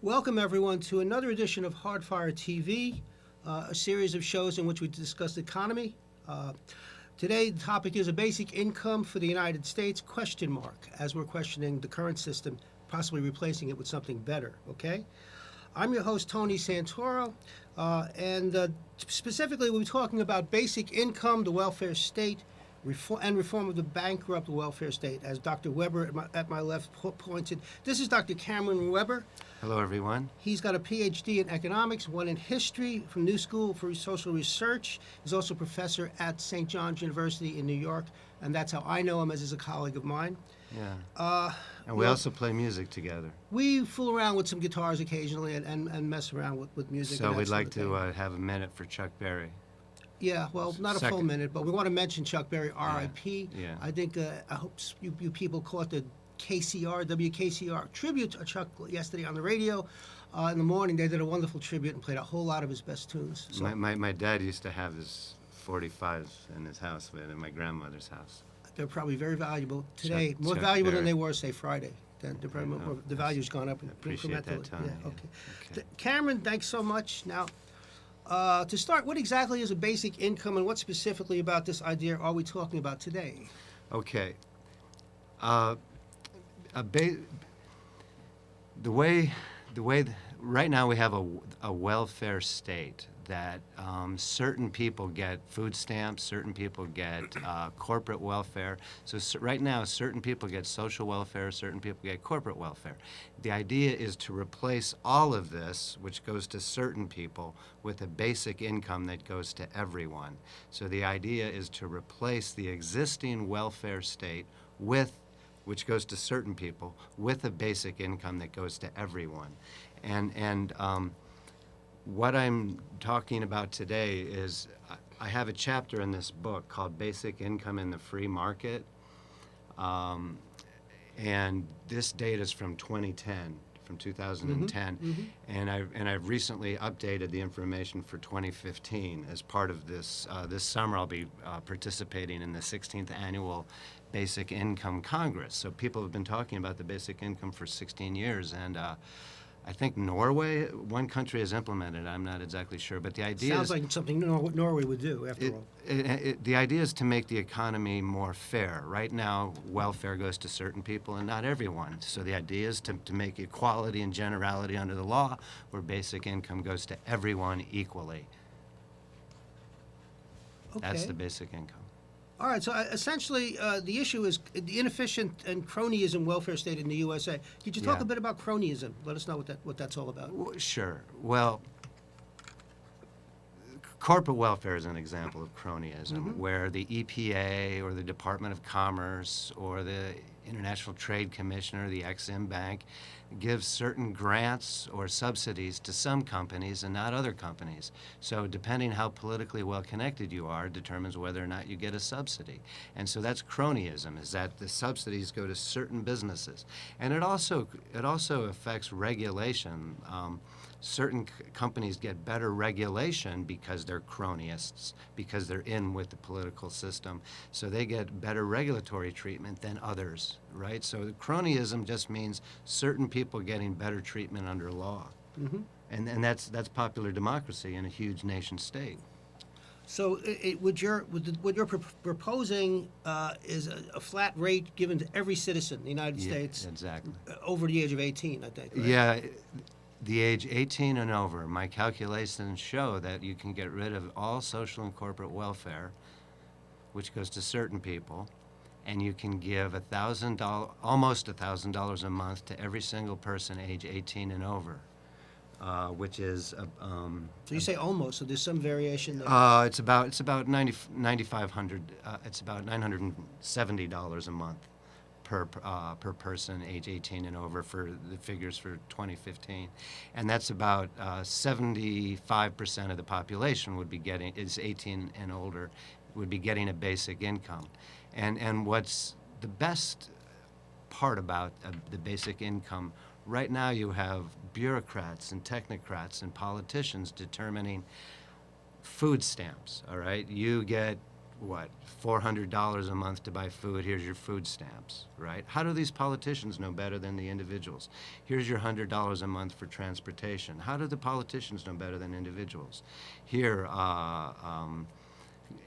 Welcome, everyone, to another edition of Hardfire TV, a series of shows in which we discuss the economy. Today, the topic is a basic income for the United States, question mark, as we're questioning the current system, possibly replacing it with something better, okay? I'm your host, Tony Santoro, and specifically we'll be talking about basic income, the welfare state, reform of the bankrupt welfare state, as Dr. Weber at my left pointed. This is Dr. Cameron Weber. Hello, everyone. He's got a PhD in economics, one in history from New School for Social Research. He's also a professor at St. John's University in New York, and that's how I know him, as he's a colleague of mine. Yeah. And we also play music together. We fool around with some guitars occasionally and mess around with music. So we'd like to have a minute for Chuck Berry. Yeah, well, not a full minute, but we want to mention Chuck Berry, R.I.P. Yeah. I think, I hope you people caught the WKCR tribute to Chuck yesterday on the radio. In the morning, they did a wonderful tribute and played a whole lot of his best tunes. So, my dad used to have his 45s in his house, in my grandmother's house. They're probably very valuable today, more Chuck valuable Berry. than they were, say, Friday. The value's gone up Appreciate that, incrementally. Tony. Yeah, okay. Cameron, thanks so much. Now, to start, what exactly is a basic income, and what specifically about this idea are we talking about today? Okay. The way right now we have a welfare state that certain people get food stamps, certain people get corporate welfare. So right now, certain people get social welfare, certain people get corporate welfare. The idea is to replace all of this, which goes to certain people, with a basic income that goes to everyone. So the idea is to replace the existing welfare state which goes to certain people, with a basic income that goes to everyone. And what I'm talking about today is I have a chapter in this book called Basic Income in the Free Market. And this data is from 2010, from 2010. And I've recently updated the information for 2015 as part of this. This summer I'll be participating in the 16th Annual Basic Income Congress. So people have been talking about the basic income for 16 years, and I think Norway, one country, has implemented it. I'm not exactly sure, but the idea Sounds like something Norway would do, after all. The idea is to make the economy more fair. Right now, welfare goes to certain people and not everyone. So the idea is to make equality and generality under the law, where basic income goes to everyone equally. Okay. That's the basic income. All right, so essentially the issue is the inefficient and cronyism welfare state in the USA. Could you talk a bit about cronyism? Let us know what that's all about. Sure. Well, corporate welfare is an example of cronyism, where the EPA or the Department of Commerce or the International Trade Commission or the Ex-Im Bank gives certain grants or subsidies to some companies and not other companies. So depending how politically well connected you are determines whether or not you get a subsidy. And so that's cronyism, is that the subsidies go to certain businesses. And it also affects regulation. Certain companies get better regulation because they're cronyists, because they're in with the political system. So they get better regulatory treatment than others, right? So cronyism just means certain people getting better treatment under law. And that's popular democracy in a huge nation state. So what you're proposing is a flat rate given to every citizen in the United States Exactly. Over the age of 18, I think, right? Yeah. The age 18 and over, my calculations show that you can get rid of all social and corporate welfare, which goes to certain people, and you can give almost $1,000 a month to every single person age 18 and over, which is. So you say almost. So there's some variation there. It's about $9,500. It's about $970 a month per person age 18 and over for the figures for 2015, and that's about 75% of the population is 18 and older, would be getting a basic income, and what's the best part about the basic income right now, you have bureaucrats and technocrats and politicians determining food stamps. All right, you get what, $400 a month to buy food, here's your food stamps, right? How do these politicians know better than the individuals? Here's your $100 a month for transportation. How do the politicians know better than individuals? Here,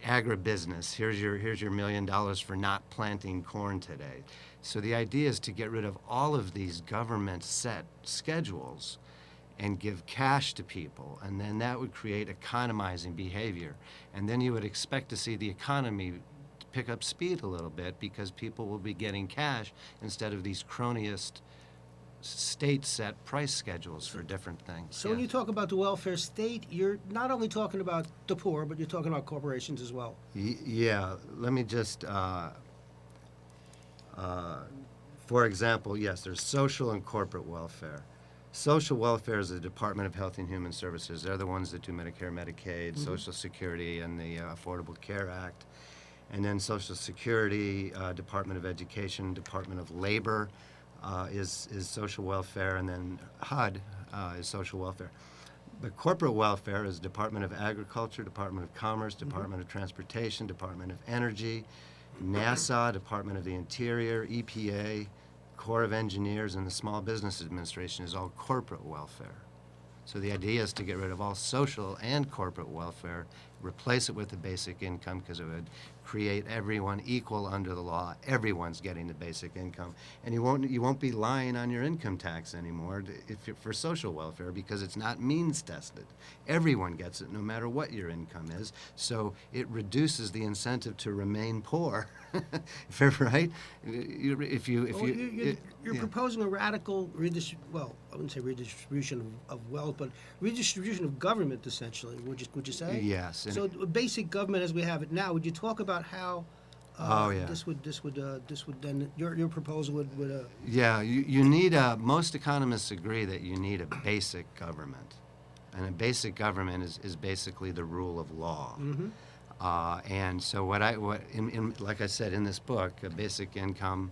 agribusiness, here's your $1 million for not planting corn today. So the idea is to get rid of all of these government set schedules and give cash to people, and then that would create economizing behavior. And then you would expect to see the economy pick up speed a little bit because people will be getting cash instead of these cronyist state-set price schedules for different things. So when you talk about the welfare state, you're not only talking about the poor, but you're talking about corporations as well. Yeah, let me just, for example, yes, there's social and corporate welfare. Social welfare is the Department of Health and Human Services. They're the ones that do Medicare, Medicaid, Social Security, and the Affordable Care Act. And then Social Security, Department of Education, Department of Labor is social welfare, and then HUD is social welfare. But corporate welfare is Department of Agriculture, Department of Commerce, Department of Transportation, Department of Energy, NASA, Department of the Interior, EPA, Corps of Engineers, and the Small Business Administration is all corporate welfare. So the idea is to get rid of all social and corporate welfare, replace it with the basic income because it would create everyone equal under the law. Everyone's getting the basic income, and you won't be lying on your income tax anymore for social welfare because it's not means tested. Everyone gets it no matter what your income is. So it reduces the incentive to remain poor. You're proposing a radical I wouldn't say redistribution of wealth, but redistribution of government, essentially. Would you say? Yes. So basic government as we have it now. Would you talk about how this would then your proposal would? Yeah, you need most economists agree that you need a basic government, and a basic government is basically the rule of law. Mm-hmm. And so like I said in this book, a basic income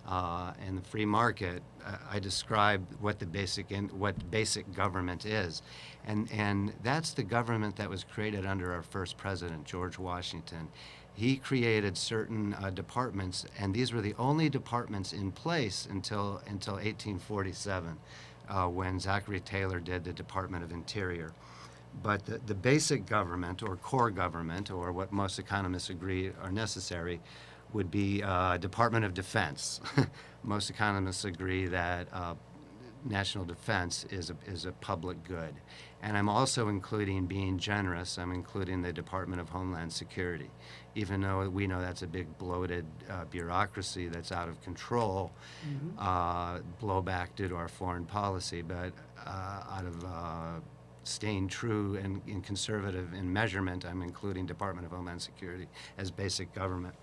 and the free market, I describe what basic government is, and that's the government that was created under our first president, George Washington. He created certain departments, and these were the only departments in place until 1847, when Zachary Taylor did the Department of Interior. But the basic government, or core government, or what most economists agree are necessary, would be Department of Defense. Most economists agree that national defense is a public good. And I'm also including, being generous, I'm including the Department of Homeland Security, even though we know that's a big bloated bureaucracy that's out of control, blowback due to our foreign policy, but out of staying true and conservative in measurement, I'm including Department of Homeland Security as basic government.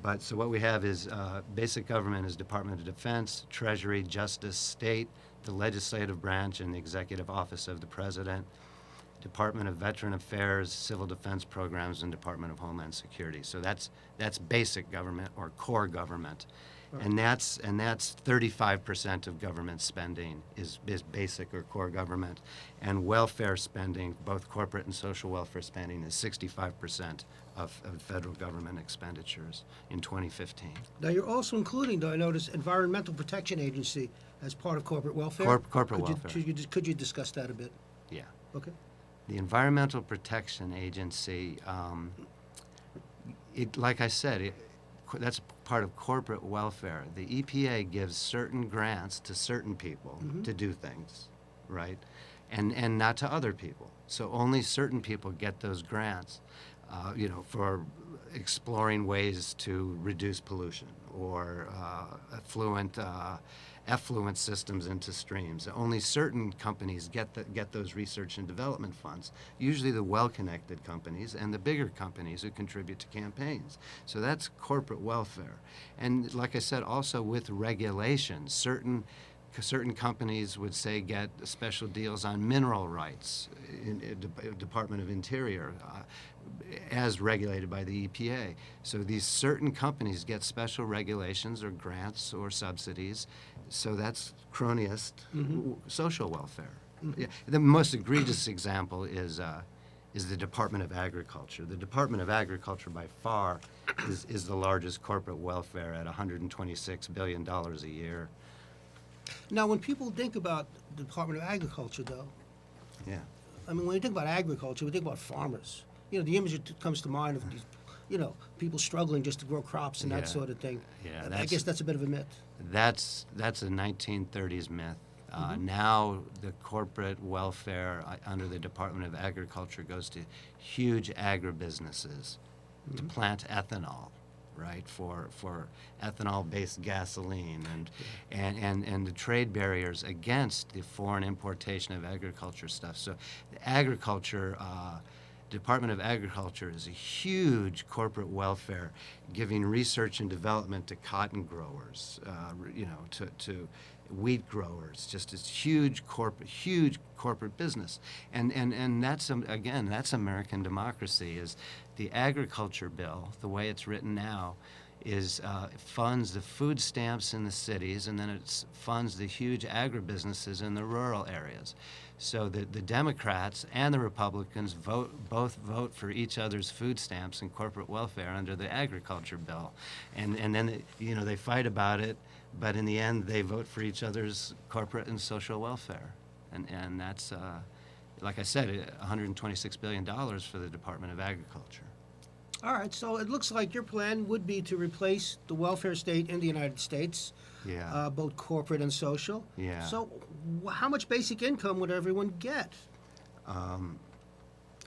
But so what we have is basic government is Department of Defense, Treasury, Justice, State, the legislative branch, and the executive office of the president, Department of Veteran Affairs, Civil Defense Programs, and Department of Homeland Security. So that's basic government or core government. Right. And that's 35% of government spending is basic or core government, and welfare spending, both corporate and social welfare spending, is 65% of federal government expenditures in 2015. Now you're also including, though I notice, Environmental Protection Agency as part of corporate welfare. Corporate welfare. Could you discuss that a bit? Yeah. Okay. The Environmental Protection Agency, like I said, that's part of corporate welfare. The EPA gives certain grants to certain people to do things, right? And not to other people. So only certain people get those grants, for exploring ways to reduce pollution or effluent systems into streams. Only certain companies get those research and development funds, usually the well-connected companies and the bigger companies who contribute to campaigns. So that's corporate welfare. And like I said, also with regulations, certain companies would say get special deals on mineral rights in Department of Interior, as regulated by the EPA. So these certain companies get special regulations or grants or subsidies. So that's cronyist social welfare. Yeah. The most egregious example is is the Department of Agriculture. The Department of Agriculture by far is the largest corporate welfare at $126 billion a year. Now, when people think about the Department of Agriculture, though, Yeah. I mean, when you think about agriculture, we think about farmers. You know, the image that comes to mind of these, you know, people struggling just to grow crops and that Yeah. sort of thing. Yeah, I guess that's a bit of a myth. That's a 1930s myth. Now the corporate welfare under the Department of Agriculture goes to huge agribusinesses to plant ethanol, right, for ethanol-based gasoline, and the trade barriers against the foreign importation of agriculture stuff. So the agriculture, Department of Agriculture is a huge corporate welfare, giving research and development to cotton growers, you know, to wheat growers, just this huge corporate business, and that's again, that's American democracy. Is the agriculture bill, the way it's written now, is funds the food stamps in the cities, and then it funds the huge agribusinesses in the rural areas. So the Democrats and the Republicans both vote for each other's food stamps and corporate welfare under the agriculture bill, and then you know, they fight about it, but in the end they vote for each other's corporate and social welfare, and that's like I said, $126 billion for the Department of Agriculture. All right, so it looks like your plan would be to replace the welfare state in the United States, Yeah. both corporate and social. Yeah. So how much basic income would everyone get?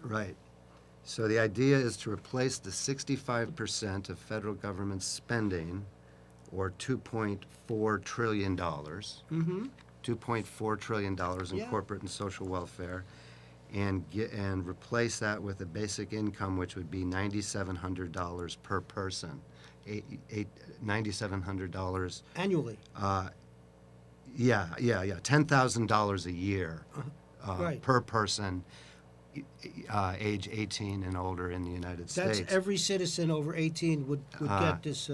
Right. So the idea is to replace the 65% of federal government spending, or $2.4 trillion, $2.4 trillion in Yeah. corporate and social welfare, and replace that with a basic income, which would be $9,700 per person, $9,700. Annually. Yeah, $10,000 a year Right. per person, age 18 and older in the United That's States. every citizen over 18 would get this.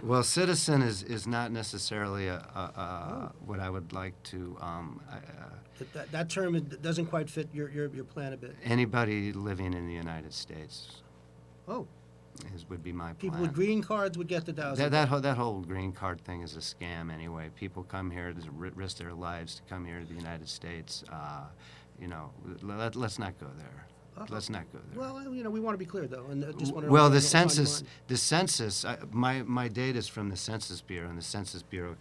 Well, citizen is not necessarily what I would like to. That term doesn't quite fit your plan a bit. Anybody living in the United States Oh, would be my plan. people with green cards would get the $1,000. That whole green card thing is a scam anyway. People come here to risk their lives to come here to the United States. You know, let's not go there. Let's not go there. Well, you know, we want to be clear though, and just want to. Well, the census. My data is from the Census Bureau, and the Census Bureau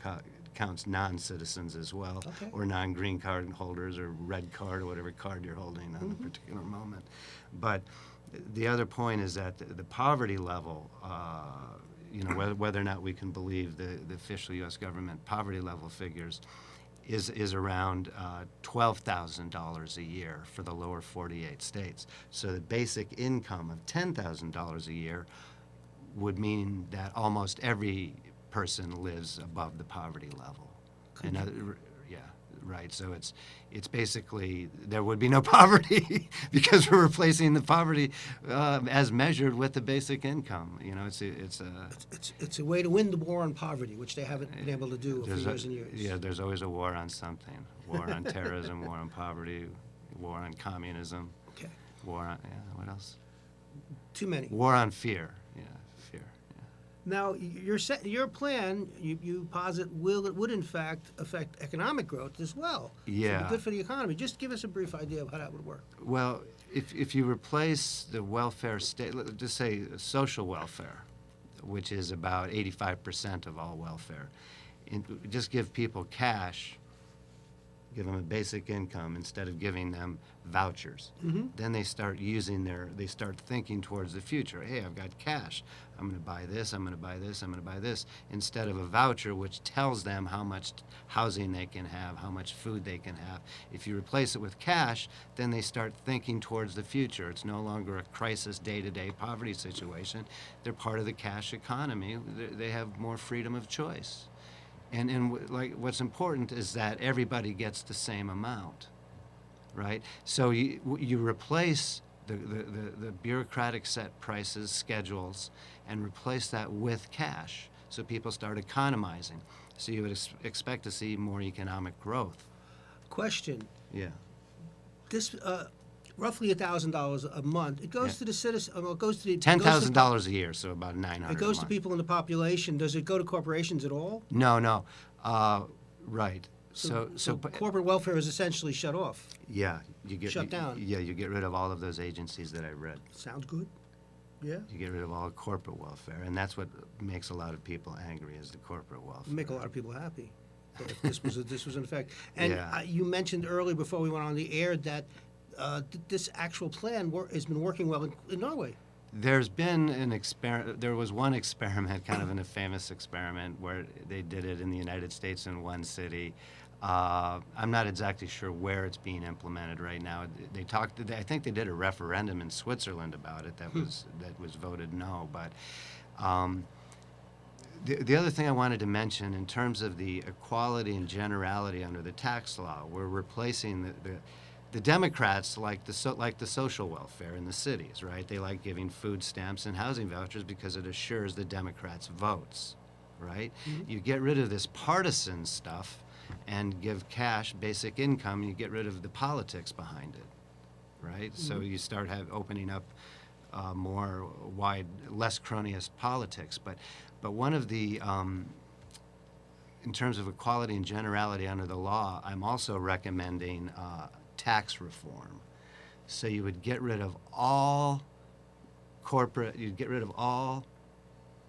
counts non-citizens as well, Okay. or non-green card holders, or red card, or whatever card you're holding on a particular moment. But the other point is that the poverty level, you know, whether or not we can believe the official U.S. government poverty level figures, is around $12,000 a year for the lower 48 states. So the basic income of $10,000 a year would mean that almost every person lives above the poverty level. Yeah, right. So it's basically, there would be no poverty because we're replacing the poverty as measured with the basic income. You know, It's a way to win the war on poverty, which they haven't been able to do for years and years. Yeah, there's always a war on something. War on terrorism, war on poverty, war on communism, Okay. war on, what else? Too many. War on fear. Yeah, fear. Yeah. Now, your plan, you posit, would in fact affect economic growth as well. So Yeah. it'd be good for the economy. Just give us a brief idea of how that would work. Well, if you replace the welfare state, just say social welfare, which is about 85% of all welfare, and just give people cash, give them a basic income instead of giving them vouchers. Then they start they start thinking towards the future. Hey, I've got cash. I'm going to buy this, I'm going to buy this, I'm going to buy this, instead of a voucher which tells them how much housing they can have, how much food they can have. If you replace it with cash, then they start thinking towards the future. It's no longer a crisis day-to-day poverty situation. They're part of the cash economy. They have more freedom of choice. And like what's important is that everybody gets the same amount, right? So you replace the bureaucratic set prices, schedules, and replace that with cash. So people start economizing. So you would expect to see more economic growth. Question. Yeah. This roughly $1,000 a month. It goes Yeah. to the citizen. Well, it goes to the $10,000 a year, so about 900. It goes a to month. people in the population. Does it go to corporations at all? No, no, right. So So corporate welfare is essentially shut off. yeah, you get Shut down. Yeah, you get rid of all of those agencies that I read. Sounds good. Yeah. You get rid of all corporate welfare, and that's what makes a lot of people angry is the corporate welfare. Make a lot of people happy if this was in effect. And Yeah. you mentioned earlier before we went on the air that this actual plan has been working well in Norway. There's been an experiment. There was one experiment, kind of a famous experiment, where they did it in the United States in one city. I'm not exactly sure where it's being implemented right now. I think they did a referendum in Switzerland about it that was voted no. But the other thing I wanted to mention in terms of the equality and generality under the tax law, we're replacing the Democrats like the social welfare in the cities, right? They like giving food stamps and housing vouchers because it assures the Democrats' votes, right? Mm-hmm. You get rid of this partisan stuff and give cash, basic income, you get rid of the politics behind it, right? Mm-hmm. So you start opening up more wide, less cronyist politics. But one of the in terms of equality and generality under the law, I'm also recommending tax reform. So you would get rid of all you'd get rid of all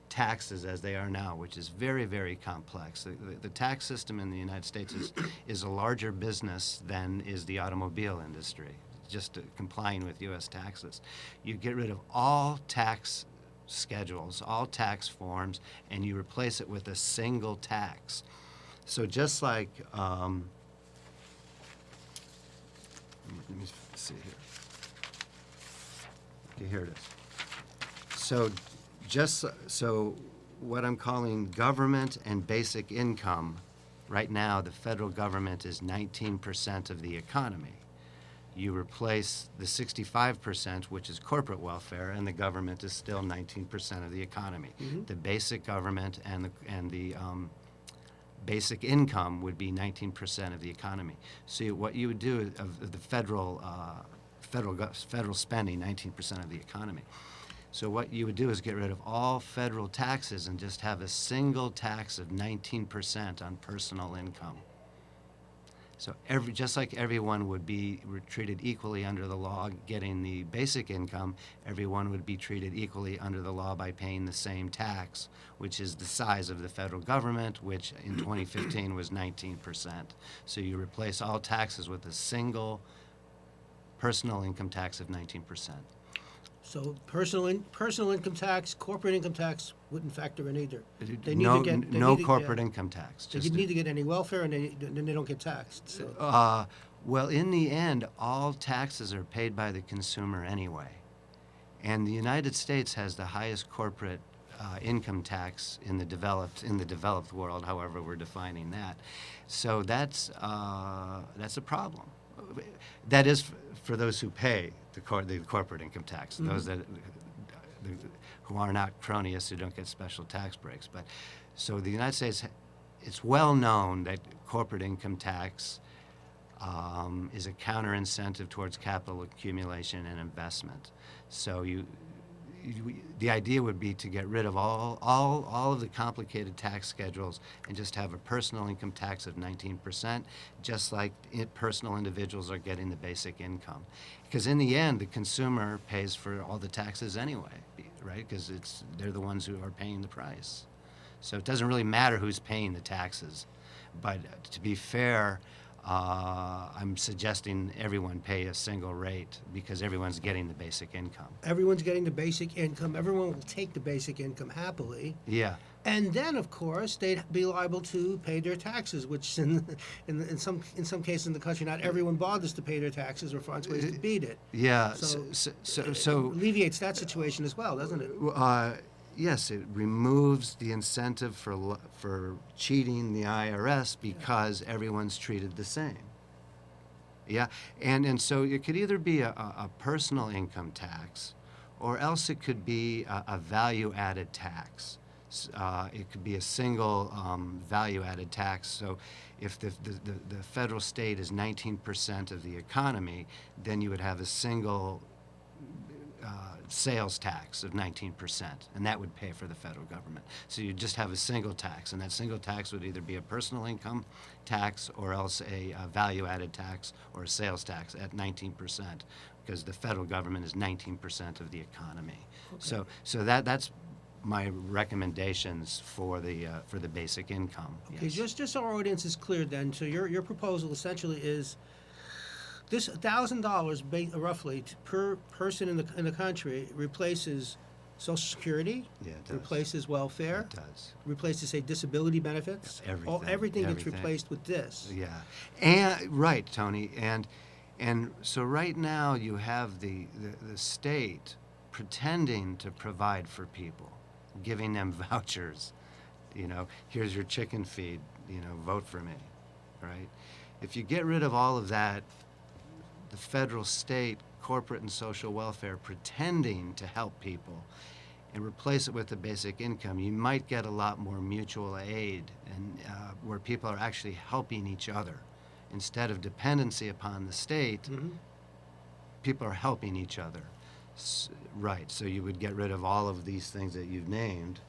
taxes as they are now, which is very, very complex. The tax system in the United States is a larger business than is the automobile industry, just complying with U.S. taxes. You get rid of all tax schedules, all tax forms, and you replace it with a single tax. So just like, let me see here. Okay, here it is. So what I'm calling government and basic income, right now the federal government is 19% of the economy. You replace the 65%, which is corporate welfare, and the government is still 19% of the economy. Mm-hmm. The basic government and the basic income would be 19% of the economy. So what you would do of the federal spending, 19% of the economy. So what you would do is get rid of all federal taxes and just have a single tax of 19% on personal income. So just like everyone would be treated equally under the law getting the basic income, everyone would be treated equally under the law by paying the same tax, which is the size of the federal government, which in 2015 was 19%. So you replace all taxes with a single personal income tax of 19%. So personal income tax, corporate income tax wouldn't factor in either. No corporate income tax. They need to get any welfare, and then they don't get taxed. So. Well, in the end, all taxes are paid by the consumer anyway. And the United States has the highest corporate income tax in the developed world, however we're defining that. So that's a problem. That is for those who pay the corporate income tax, Mm-hmm. those who are not cronyists, who don't get special tax breaks. But so the United States, it's well known that corporate income tax is a counter incentive towards capital accumulation and investment. So the idea would be to get rid of all of the complicated tax schedules and just have a personal income tax of 19%, just like personal individuals are getting the basic income. Because in the end, the consumer pays for all the taxes anyway, right? Because they're the ones who are paying the price. So it doesn't really matter who's paying the taxes. But to be fair, I'm suggesting everyone pay a single rate because everyone's getting the basic income. Everyone's getting the basic income. Everyone will take the basic income happily. Yeah. And then, of course, they'd be liable to pay their taxes, which in some cases in the country, not everyone bothers to pay their taxes or finds ways to beat it. Yeah. So So alleviates that situation as well, doesn't it? yes, it removes the incentive for cheating the IRS because everyone's treated the same. Yeah, and so it could either be a personal income tax, or else it could be a value-added tax. It could be a single value-added tax. So if the federal state is 19% of the economy, then you would have a single sales tax of 19%, and that would pay for the federal government. So you just have a single tax, and that single tax would either be a personal income tax or else a value-added tax or a sales tax at 19%, because the federal government is 19% of the economy. Okay. So that's my recommendations for the basic income. Okay, Yes. just so our audience is clear then, so your proposal essentially is this $1,000 roughly per person in the country replaces Social Security, Yeah, it does. replaces welfare, It does. replaces, say, disability benefits. Everything gets Everything. replaced with this. Yeah, and right, Tony, and so right now you have the state pretending to provide for people, giving them vouchers. You know, here's your chicken feed. You know, vote for me, right? If you get rid of all of that, the federal, state, corporate, and social welfare pretending to help people, and replace it with the basic income, you might get a lot more mutual aid, and where people are actually helping each other. Instead of dependency upon the state, Mm-hmm. people are helping each other. Right, so you would get rid of all of these things that you've named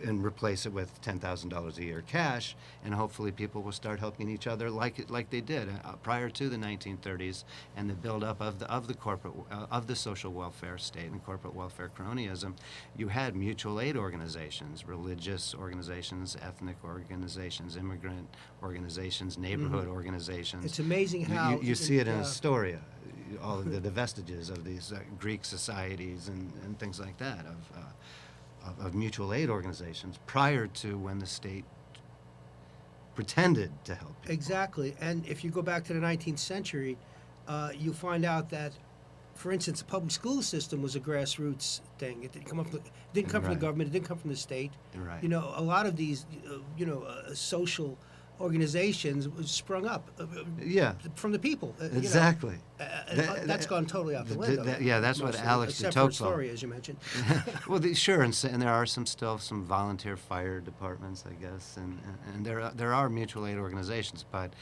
and replace it with $10,000 a year cash, and hopefully people will start helping each other like they did prior to the 1930s and the buildup of the corporate of the social welfare state and corporate welfare cronyism. You had mutual aid organizations, religious organizations, ethnic organizations, immigrant organizations, neighborhood organizations. It's amazing how you see it in Astoria, all of the vestiges of these Greek societies and things like that of mutual aid organizations prior to when the state pretended to help people. Exactly. And if you go back to the 19th century, you find out that, for instance, the public school system was a grassroots thing. It didn't come from the Right. government. It didn't come from the state. Right. You know, a lot of these, social organizations was sprung up Yeah, from the people. exactly. That's gone totally out the window. Yeah, that's what mostly, Alex except de for Tocqueville. Astoria, as you mentioned. Well, sure, and there are still some volunteer fire departments, I guess, and there are mutual aid organizations, but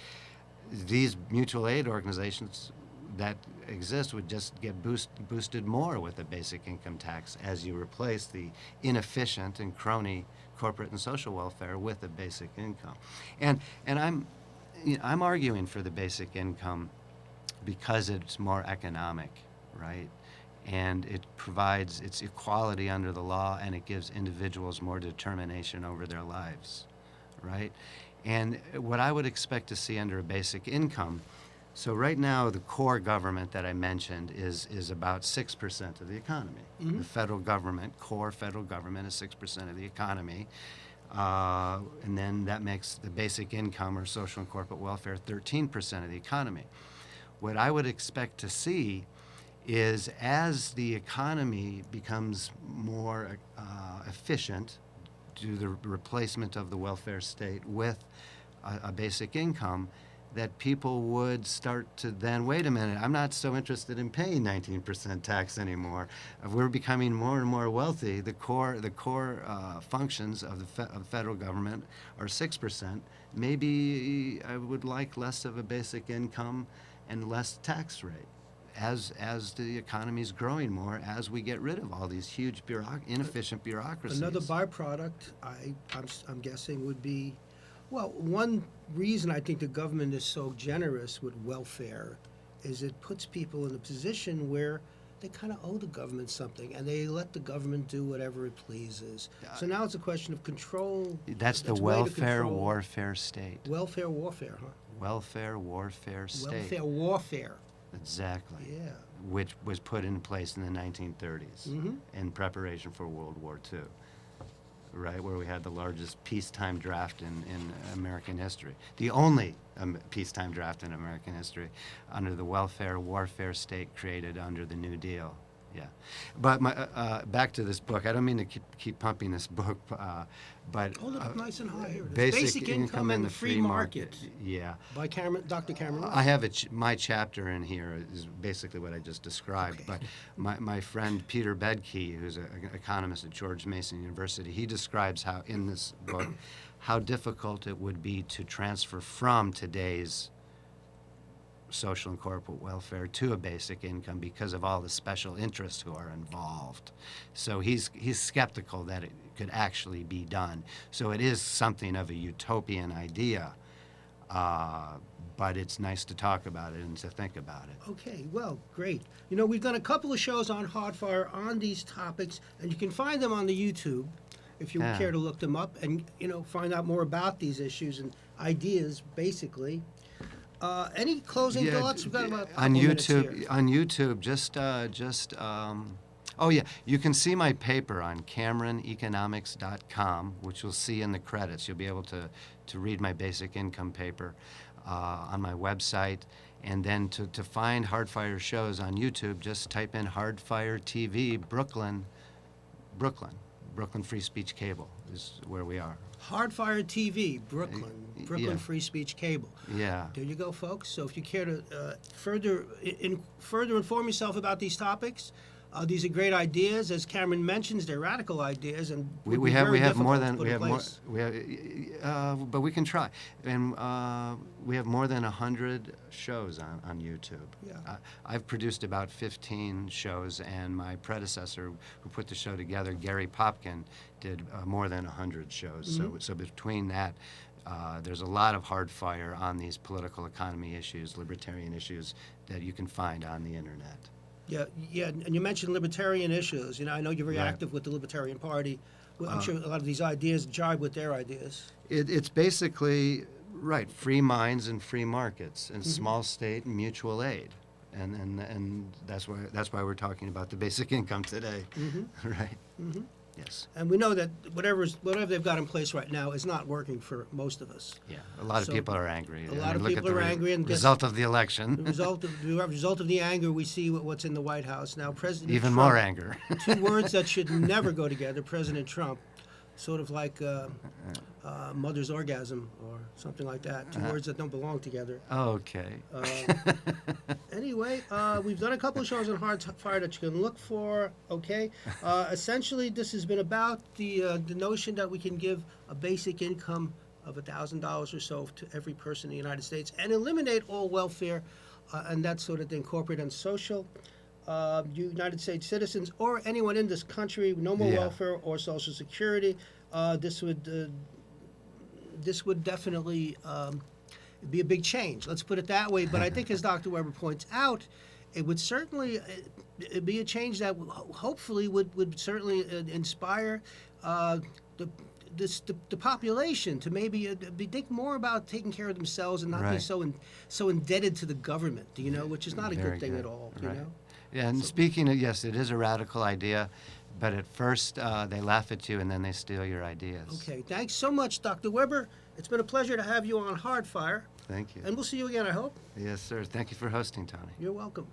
these mutual aid organizations that exist would just get boosted more with a basic income tax as you replace the inefficient and crony corporate and social welfare with a basic income. And I'm arguing for the basic income because it's more economic, right? And it provides its equality under the law, and it gives individuals more determination over their lives, right? And what I would expect to see under a basic income, so right now the core government that I mentioned is about 6% of the economy. Mhm. The federal government, core federal government, is 6% of the economy. And then that makes the basic income or social and corporate welfare 13% of the economy. What I would expect to see is as the economy becomes more efficient due to the replacement of the welfare state with a basic income, that people would start to then, wait a minute, I'm not so interested in paying 19% tax anymore. If we're becoming more and more wealthy, the core functions of the federal government are 6%. Maybe I would like less of a basic income and less tax rate. As the economy is growing more, as we get rid of all these huge inefficient bureaucracies. Another byproduct, I'm guessing, would be, well, one reason I think the government is so generous with welfare is it puts people in a position where they kind of owe the government something, and they let the government do whatever it pleases. So now it's a question of control. That's the way to welfare control- warfare state. Welfare warfare, huh? Welfare warfare state. Welfare warfare. Exactly. Yeah. Which was put in place in the 1930s Mhm. in preparation for World War II, right, where we had the largest peacetime draft in American history. The only peacetime draft in American history under the welfare warfare state created under the New Deal Yeah, but back to this book. I don't mean to keep pumping this book, but Hold it up nice and high. Here it is. Basic Income in the Free Market. Yeah, By Dr. Cameron. I have my chapter in here is basically what I just described. Okay. But my friend Peter Bedke, who's an economist at George Mason University, he describes how in this book how difficult it would be to transfer from today's social and corporate welfare to a basic income because of all the special interests who are involved. So he's skeptical that it could actually be done. So it is something of a utopian idea, but it's nice to talk about it and to think about it. Okay, well, great. You know, we've done a couple of shows on Hardfire on these topics, and you can find them on the YouTube if you care to look them up and, you know, find out more about these issues and ideas, basically. Any closing thoughts? We've got about a on couple minutes here. YouTube. On YouTube, oh yeah, you can see my paper on CameronEconomics.com, which you'll see in the credits. You'll be able to read my basic income paper on my website, and then to find Hardfire shows on YouTube, just type in Hardfire TV Brooklyn Free Speech Cable is where we are. Hardfire TV, Brooklyn yeah. Free Speech Cable. Yeah. There you go, folks. So if you care to further inform yourself about these topics, these are great ideas. As Cameron mentions, they're radical ideas, and we have more than but we can try, and we have more than 100 shows on YouTube. Yeah. I've produced about 15 shows, and my predecessor, who put the show together, Gary Popkin, did more than 100 shows. Mm-hmm. So between that, there's a lot of Hardfire on these political economy issues, libertarian issues that you can find on the internet. Yeah, and you mentioned libertarian issues. You know, I know you're very Right. active with the Libertarian Party. Well, I'm sure a lot of these ideas jibe with their ideas. It's basically right, free minds and free markets, and Mm-hmm. small state and mutual aid, and that's why we're talking about the basic income today, right? Mm-hmm. Yes. And we know that whatever they've got in place right now is not working for most of us. Yeah, a lot of So, people are angry. a lot of look people at the are angry, and guess- result of the election. The result of the anger, we see what's in the White House now. President Even Trump, more anger. two words that should never go together. President Trump, sort of like mother's orgasm or something like that. Two words that don't belong together. Okay. Anyway, we've done a couple of shows on Hardfire that you can look for. Okay, essentially, this has been about the notion that we can give a basic income of $1,000 or so to every person in the United States and eliminate all welfare and that sort of thing, corporate and social. United States citizens or anyone in this country, no more Yeah. welfare or Social Security. This would definitely be a big change. Let's put it that way. But I think, as Dr. Weber points out, it would certainly be a change that hopefully would certainly inspire the population to maybe think more about taking care of themselves and not be Right. so indebted to the government. You know, which is not a Very good thing good. at all. Right. You know. Yeah, and speaking of, yes, it is a radical idea, but at first they laugh at you and then they steal your ideas. Okay. Thanks so much, Dr. Weber. It's been a pleasure to have you on Hardfire, Thank you. and we'll see you again, I hope. Yes, sir. Thank you for hosting, Tony. You're welcome.